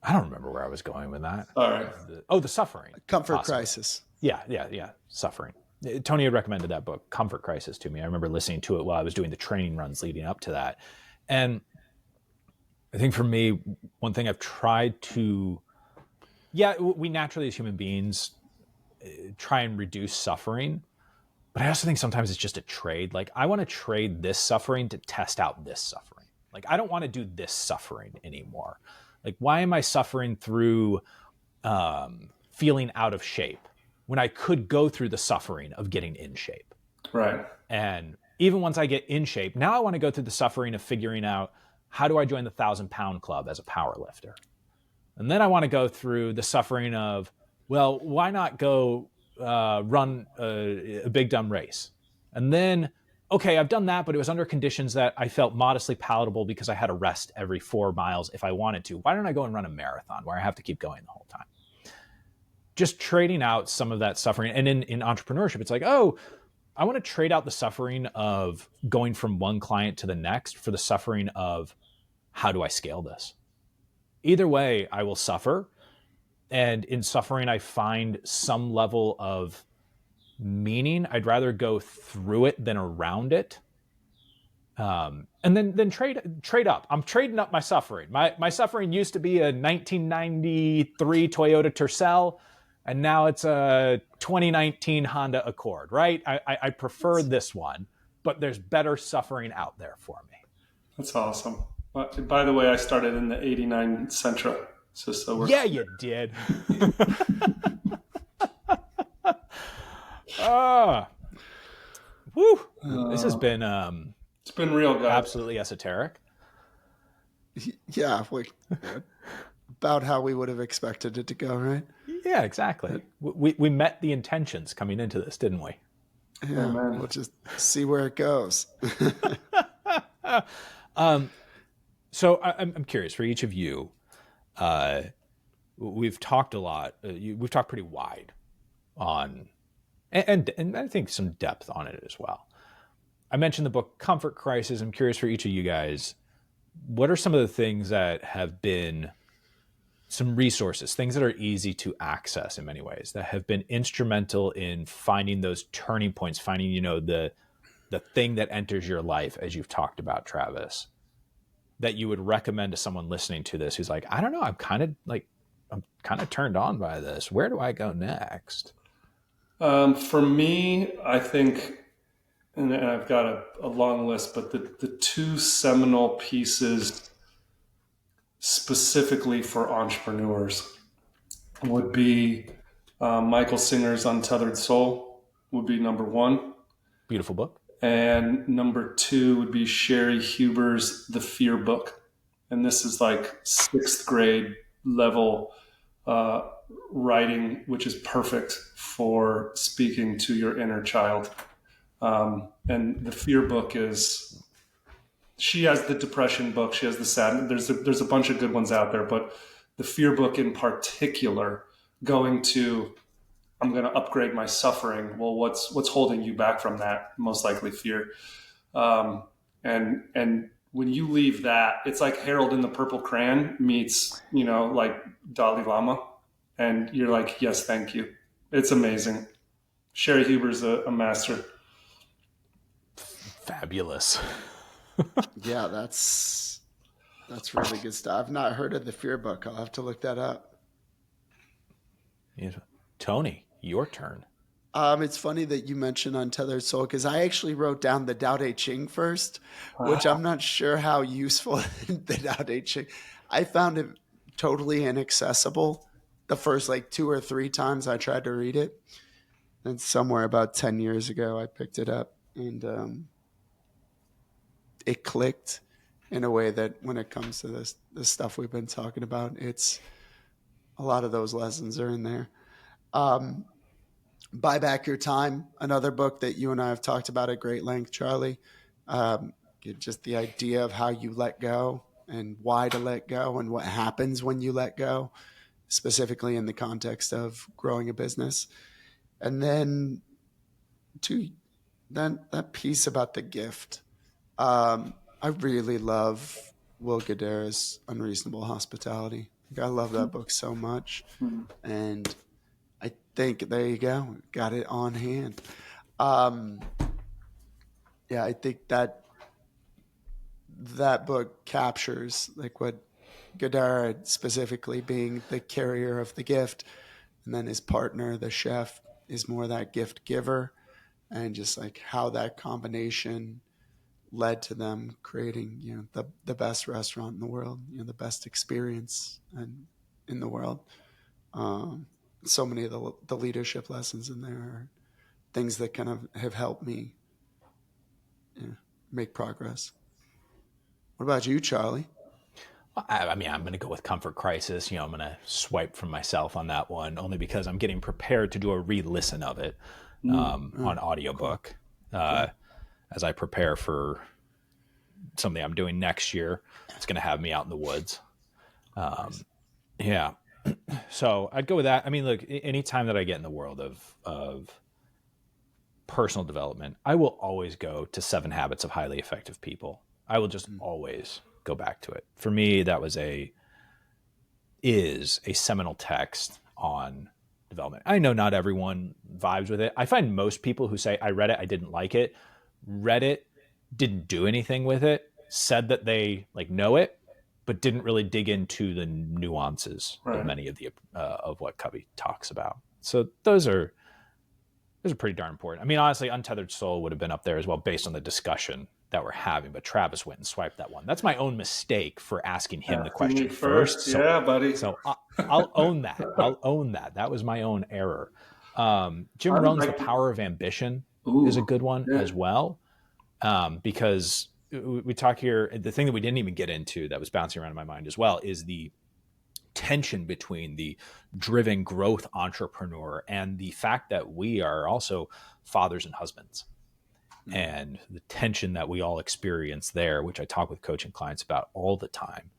I don't remember where I was going with that. All right. The suffering. Comfort crisis. Yeah. Suffering. Tony had recommended that book, Comfort Crisis, to me. I remember listening to it while I was doing the training runs leading up to that. And I think for me, one thing I've tried to, we naturally as human beings try and reduce suffering. But I also think sometimes it's just a trade. Like, I want to trade this suffering to test out this suffering. Like, I don't want to do this suffering anymore. Like, why am I suffering through feeling out of shape when I could go through the suffering of getting in shape? Right. And even once I get in shape, now I want to go through the suffering of figuring out, how do I join the 1,000-pound club as a power lifter? And then I want to go through the suffering of, well, why not go run a big dumb race? And then, okay, I've done that, but it was under conditions that I felt modestly palatable because I had a rest every 4 miles if I wanted to. Why don't I go and run a marathon where I have to keep going the whole time? Just trading out some of that suffering. And in entrepreneurship, it's like, oh, I want to trade out the suffering of going from one client to the next for the suffering of, how do I scale this? Either way, I will suffer. And in suffering, I find some level of meaning. I'd rather go through it than around it. And then trade up. I'm trading up my suffering. My suffering used to be a 1993 Toyota Tercel, and now it's a 2019 Honda Accord, right? I prefer this one, but there's better suffering out there for me. That's awesome. By the way, I started in the '89 Sentra. So yeah, you did. Woo! This has been it's been real, guys. Absolutely esoteric. Yeah, about how we would have expected it to go, right? Yeah, exactly. We met the intentions coming into this, didn't we? Yeah, we'll just see where it goes. So I'm curious for each of you. We've talked a lot. We've talked pretty wide on, and I think some depth on it as well. I mentioned the book Comfort Crisis. I'm curious for each of you guys, what are some of the things that have been some resources, things that are easy to access in many ways, that have been instrumental in finding those turning points, finding, the thing that enters your life, as you've talked about, Travis, that you would recommend to someone listening to this who's like, I don't know, I'm kind of turned on by this. Where do I go next? For me, I think, and I've got a long list, but the two seminal pieces specifically for entrepreneurs would be Michael Singer's Untethered Soul would be number one. Beautiful book. And number two would be Sherry Huber's The Fear Book. And this is like 6th grade level writing, which is perfect for speaking to your inner child. And the Fear Book is, she has the depression book, she has the sadness. There's a bunch of good ones out there, but the Fear Book in particular, I'm going to upgrade my suffering. Well, what's holding you back from that? Most likely fear. And when you leave that, it's like Harold in the Purple Crayon meets, like Dalai Lama. And you're like, yes, thank you. It's amazing. Sherry Huber's a master. Fabulous. Yeah, that's really good stuff. I've not heard of the Fear Book. I'll have to look that up. Yeah. Tony, your turn. It's funny that you mentioned Untethered Soul, because I actually wrote down the Tao Te Ching first, which I'm not sure how useful the Tao Te Ching. I found it totally inaccessible the first 2 or 3 times I tried to read it. And somewhere about 10 years ago, I picked it up, and it clicked in a way that when it comes to this stuff we've been talking about, it's a lot of those lessons are in there. Buy Back Your Time, another book that you and I have talked about at great length, Charlie. Just the idea of how you let go and why to let go and what happens when you let go, specifically in the context of growing a business. And then that piece about the gift. I really love Will Guidara's Unreasonable Hospitality. I love that book so much. And I think, there you go, got it on hand. Yeah, I think that book captures what Guidara, specifically being the carrier of the gift, and then his partner, the chef, is more that gift giver, and just how that combination led to them creating the best restaurant in the world, the best experience in the world. So many of the leadership lessons in there are things that kind of have helped me make progress. What about you, Charlie? I mean, I'm going to go with Comfort Crisis. I'm going to swipe from myself on that one, only because I'm getting prepared to do a re-listen of it on audiobook as I prepare for something I'm doing next year. It's going to have me out in the woods. Yeah. So I'd go with that. I mean, look, anytime that I get in the world of personal development, I will always go to 7 Habits of Highly Effective People. I will just always go back to it. For me, that is a seminal text on development. I know not everyone vibes with it. I find most people who say, I read it, I didn't like it, read it didn't do anything with it, said that they like know it, but didn't really dig into the nuances of many of the of what Covey talks about. So those are pretty darn important. I mean, honestly, Untethered Soul would have been up there as well based on the discussion that we're having, but Travis went and swiped that one. That's my own mistake for asking him the question first. So, yeah, buddy. So I'll own that. I'll own that. That was my own error. Jim Rohn's The Power of Ambition is a good one as well, because we talk here, the thing that we didn't even get into that was bouncing around in my mind as well is the tension between the driven growth entrepreneur and the fact that we are also fathers and husbands, and the tension that we all experience there, which I talk with coaching clients about all the time.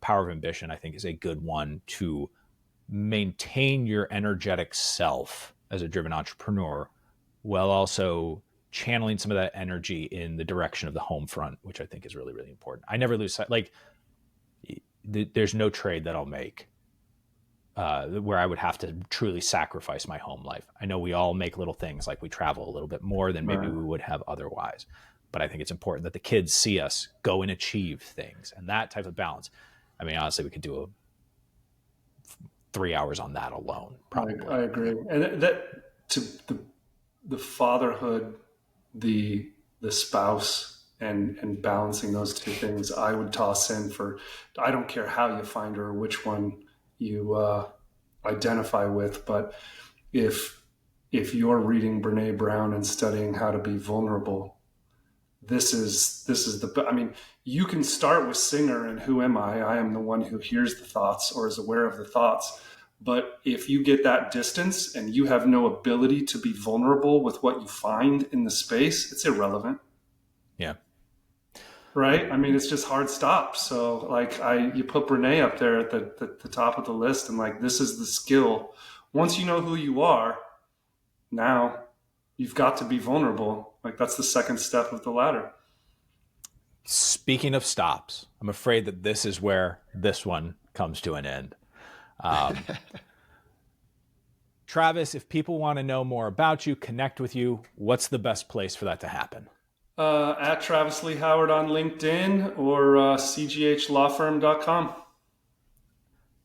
Power of Ambition, I think, is a good one to maintain your energetic self as a driven entrepreneur while also channeling some of that energy in the direction of the home front, which I think is really, really important. I never lose sight. Like, there's no trade that I'll make where I would have to truly sacrifice my home life. I know we all make little things, like we travel a little bit more than maybe we would have otherwise. But I think it's important that the kids see us go and achieve things, and that type of balance. I mean, honestly, we could do 3 hours on that alone, probably. I agree. And that to the fatherhood, the spouse, and balancing those two things, I would toss in for, I don't care how you find her or which one you identify with, but if you're reading Brene Brown and studying how to be vulnerable, this is I mean, you can start with Singer and Who Am I? I am the one who hears the thoughts or is aware of the thoughts. But if you get that distance and you have no ability to be vulnerable with what you find in the space, it's irrelevant. Yeah. Right? I mean, it's just hard stops. So like you put Brene up there at the top of the list, and like, this is the skill. Once you know who you are, now you've got to be vulnerable. Like, that's the second step of the ladder. Speaking of stops, I'm afraid that this is where this one comes to an end. Travis, if people want to know more about you, connect with you, what's the best place for that to happen? At Travis Lee Howard on LinkedIn or cghlawfirm.com.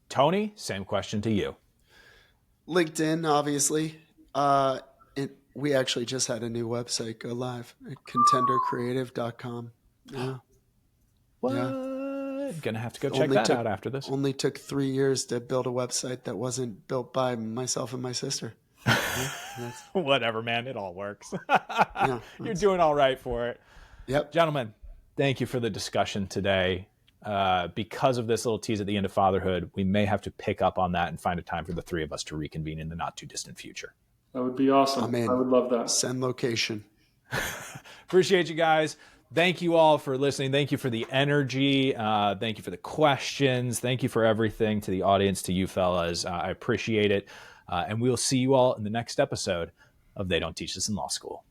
Tony, same question to you. LinkedIn, obviously. And we actually just had a new website go live at contendercreative.com. Yeah. What? Yeah. Gonna have to go check that out after this. Only took 3 years to build a website that wasn't built by myself and my sister. Whatever, man. It all works. Yeah, you're doing all right for it. Yep. Gentlemen, thank you for the discussion today. Because of this little tease at the end of fatherhood, we may have to pick up on that and find a time for the three of us to reconvene in the not too distant future. That would be awesome. I would love that. Send location. Appreciate you guys. Thank you all for listening. Thank you for the energy. Thank you for the questions. Thank you for everything, to the audience, to you fellas. I appreciate it. And we'll see you all in the next episode of They Don't Teach This in Law School.